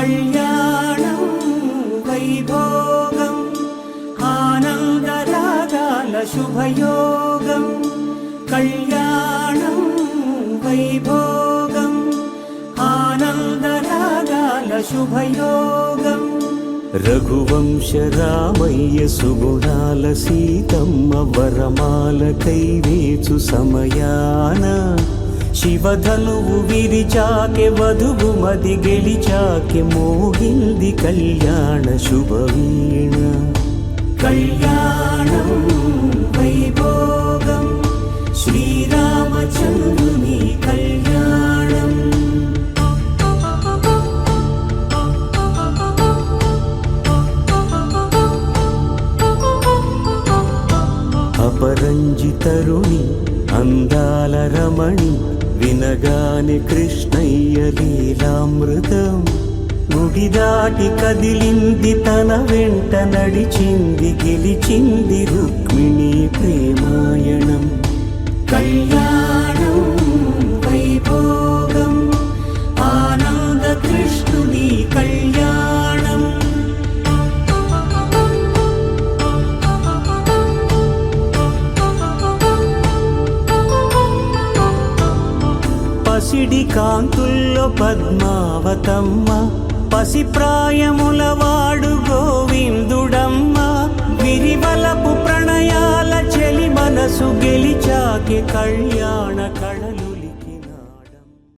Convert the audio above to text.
కళ్యాణం వైభోగం ఆనందరాగాల శుభయోగం కళ్యాణం వైభోగం ఆనందరాగాల శుభయోగం రఘువంశ రామయ్య సుగుణాల సీతమ్మ వరమాల కైవేచు సమయాన శివధనువు విరిచాకె వధువు మది గెలిచాకె మోగింది కళ్యాణ శుభవీణ కళ్యాణం వైభోగం శ్రీరామచంద్రుని కళ్యాణం అపరంజి తరుణి అందాల రమణి వినగాని కృష్ణయ్య లీలామృతం గుడి దాటి కదిలింది తన వెంట నడిచింది గెలిచింది రుక్మిణి ప్రేమాయణం కళ్యాణం వైభోగం ఆనంద కృష్ణుని కళ్యాణం పసిడి కాంతుల్లో పద్మావతమ్మ పసిప్రాయముల వాడు గోవిందుడమ్మ విరివలపు ప్రణయాల చెలి మనసు గెలిచాకి కళ్యాణ కళలు